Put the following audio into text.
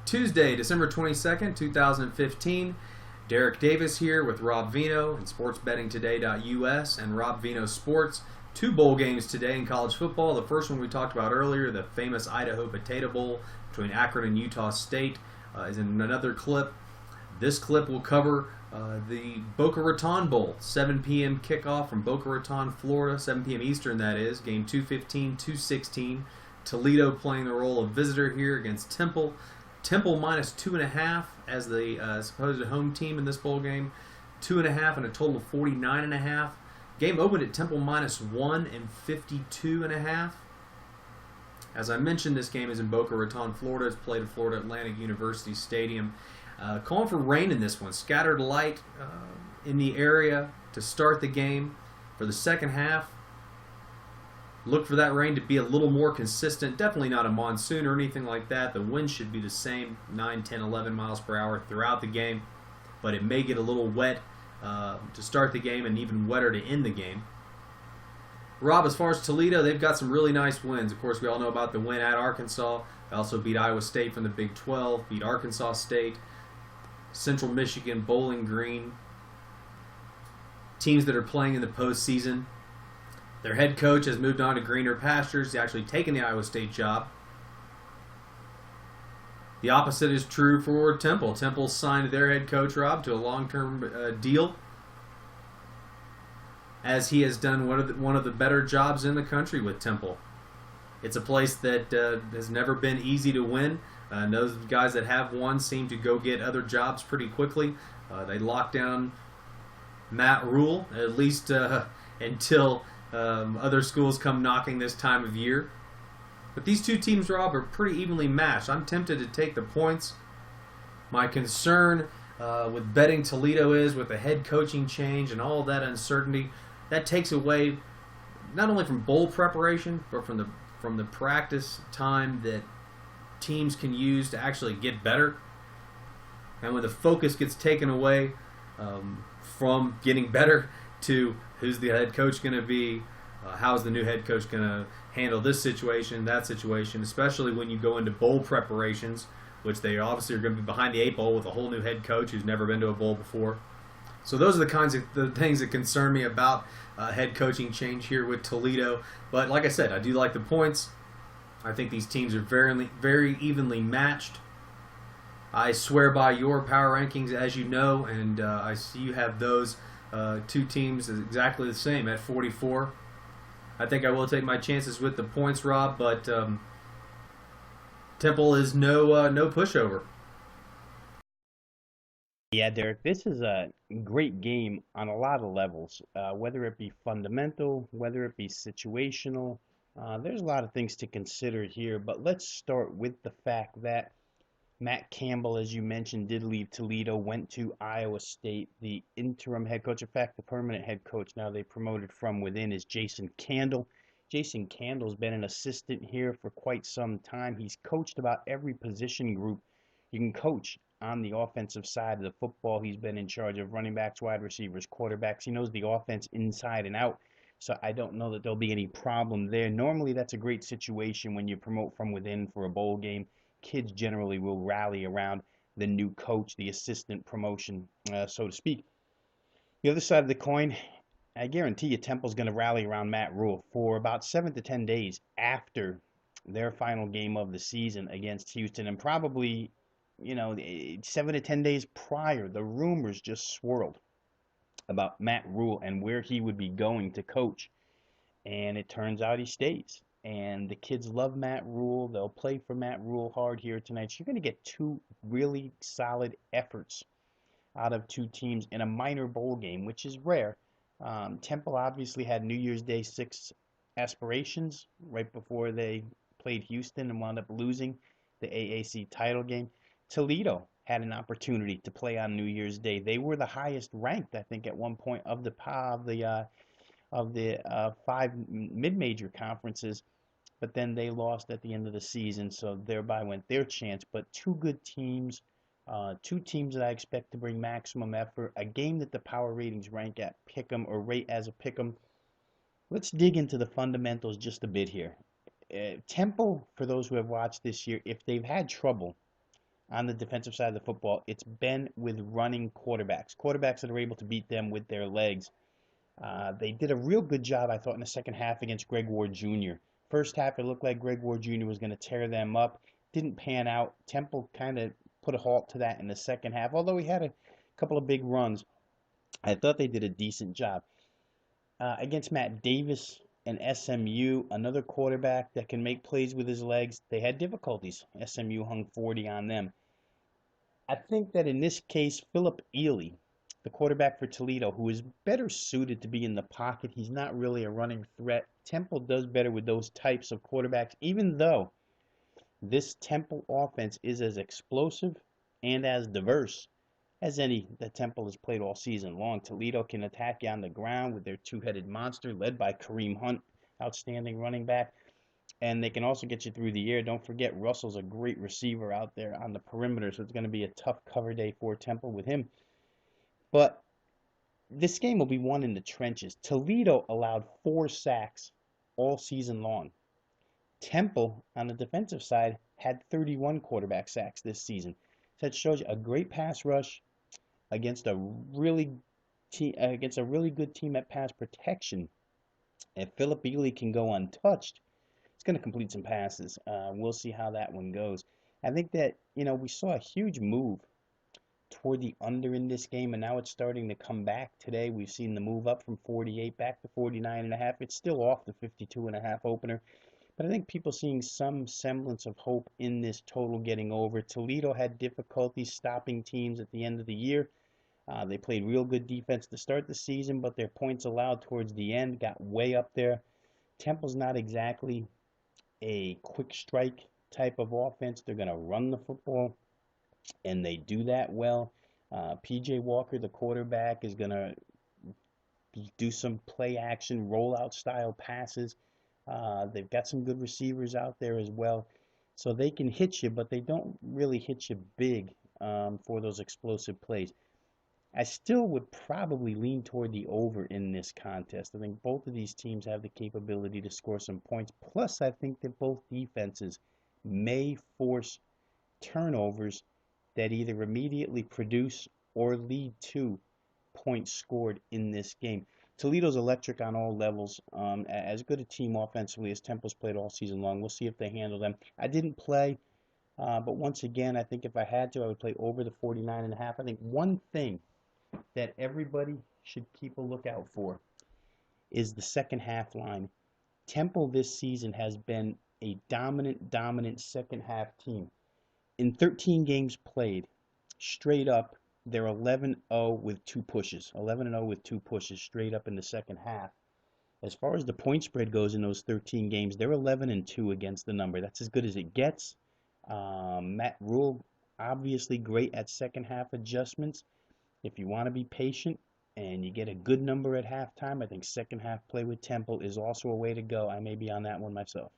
Tuesday, December 22nd, 2015. Derek Davis here with Rob Vino and SportsBettingToday.us and Rob Vino Sports. Two bowl games today in college football. The first one we talked about earlier, the famous Idaho Potato Bowl between Akron and Utah State, is in another clip. This clip will cover the Boca Raton Bowl, 7 p.m. kickoff from Boca Raton, Florida, 7 p.m. Eastern, that is. Game 215, 216. Toledo playing the role of visitor here against Temple. Temple minus 2.5 as the supposed home team in this bowl game. 2.5 and a total of 49.5. Game opened at Temple minus 1 and 52.5. As I mentioned, this game is in Boca Raton, Florida. It's played at Florida Atlantic University Stadium. Calling for rain in this one. Scattered light in the area to start the game. For the second half, look for that rain to be a little more consistent. Definitely not a monsoon or anything like that. The wind should be the same, 9, 10, 11 miles per hour throughout the game. But it may get a little wet to start the game and even wetter to end the game. Rob, as far as Toledo, they've got some really nice wins. Of course, we all know about the win at Arkansas. They also beat Iowa State from the Big 12, beat Arkansas State, Central Michigan, Bowling Green. Teams that are playing in the postseason. Their head coach has moved on to greener pastures. He's actually taken the Iowa State job. The opposite is true for Temple. Temple signed their head coach, Rob, to a long-term deal, as he has done one of the better jobs in the country with Temple. It's a place that has never been easy to win. Those guys that have won seem to go get other jobs pretty quickly. They lock down Matt Rule, at least until other schools come knocking this time of year. But these two teams, Rob, are pretty evenly matched. I'm tempted to take the points. My concern with betting Toledo is with the head coaching change and all of that uncertainty, that takes away not only from bowl preparation, but from the practice time that teams can use to actually get better. And when the focus gets taken away from getting better to who's the head coach going to be, how's the new head coach going to handle this situation, that situation, especially when you go into bowl preparations, which they obviously are going to be behind the eight ball with a whole new head coach who's never been to a bowl before. So those are the kinds of the things that concern me about head coaching change here with Toledo. But like I said, I do like the points. I think these teams are very, very evenly matched. I swear by your power rankings, as you know, and I see you have those two teams exactly the same at 44. I think I will take my chances with the points, Rob, but Temple is no pushover. Yeah, Derek, this is a great game on a lot of levels, whether it be fundamental, whether it be situational. There's a lot of things to consider here, but let's start with the fact that Matt Campbell, as you mentioned, did leave Toledo, went to Iowa State. The interim head coach, in fact, the permanent head coach, now they promoted from within, is Jason Candle. Jason Candle's been an assistant here for quite some time. He's coached about every position group you can coach on the offensive side of the football. He's been in charge of running backs, wide receivers, quarterbacks. He knows the offense inside and out. So I don't know that there'll be any problem there. Normally, that's a great situation when you promote from within for a bowl game. Kids generally will rally around the new coach, the assistant promotion, so to speak. The other side of the coin, I guarantee you Temple's going to rally around Matt Rule for about 7 to 10 days after their final game of the season against Houston, and probably, 7 to 10 days prior, the rumors just swirled about Matt Rule and where he would be going to coach. And it turns out he stays. And the kids love Matt Rule. They'll play for Matt Rule hard here tonight. So you're going to get two really solid efforts out of two teams in a minor bowl game, which is rare. Temple obviously had New Year's Day 6 aspirations right before they played Houston and wound up losing the AAC title game. Toledo had an opportunity to play on New Year's Day. They were the highest ranked, I think, at one point of the 5 mid-major conferences, but then they lost at the end of the season, so thereby went their chance. But two good teams, two teams that I expect to bring maximum effort, a game that the power ratings rank at pick'em or rate as a pick'em. Let's dig into the fundamentals just a bit here. Temple, for those who have watched this year, if they've had trouble on the defensive side of the football, it's been with running quarterbacks that are able to beat them with their legs. They did a real good job, I thought, in the second half against Greg Ward Jr. First half, it looked like Greg Ward Jr. was going to tear them up. Didn't pan out. Temple kind of put a halt to that in the second half, although he had a couple of big runs. I thought they did a decent job. Against Matt Davis and SMU, another quarterback that can make plays with his legs, they had difficulties. SMU hung 40 on them. I think that in this case, Philip Ely, the quarterback for Toledo, who is better suited to be in the pocket, he's not really a running threat. Temple does better with those types of quarterbacks, even though this Temple offense is as explosive and as diverse as any that Temple has played all season long. Toledo can attack you on the ground with their two-headed monster led by Kareem Hunt, outstanding running back. And they can also get you through the air. Don't forget, Russell's a great receiver out there on the perimeter, so it's going to be a tough cover day for Temple with him. But this game will be won in the trenches. Toledo allowed 4 sacks all season long. Temple, on the defensive side, had 31 quarterback sacks this season. So that shows you a great pass rush against against a really good team at pass protection. If Philip Ely can go untouched, he's going to complete some passes. We'll see how that one goes. I think that, we saw a huge move toward the under in this game, and now it's starting to come back today. We've seen the move up from 48 back to 49.5. It's still off the 52.5 opener, but I think people seeing some semblance of hope in this total getting over. Toledo had difficulties stopping teams at the end of the year. They played real good defense to start the season, but their points allowed towards the end got way up there. Temple's not exactly a quick strike type of offense. They're going to run the football, and they do that well. PJ Walker, the quarterback, is going to do some play action, rollout style passes. They've got some good receivers out there as well. So they can hit you, but they don't really hit you big for those explosive plays. I still would probably lean toward the over in this contest. I think both of these teams have the capability to score some points. Plus, I think that both defenses may force turnovers that either immediately produce or lead to points scored in this game. Toledo's electric on all levels. As good a team offensively as Temple's played all season long. We'll see if they handle them. I didn't play, but once again, I think if I had to, I would play over the 49.5. I think one thing that everybody should keep a lookout for is the second half line. Temple this season has been a dominant second half team. In 13 games played, straight up, they're 11-0 with 2 pushes. 11-0 with 2 pushes straight up in the second half. As far as the point spread goes in those 13 games, they're 11-2 against the number. That's as good as it gets. Matt Rule, obviously great at second half adjustments. If you want to be patient and you get a good number at halftime, I think second half play with Temple is also a way to go. I may be on that one myself.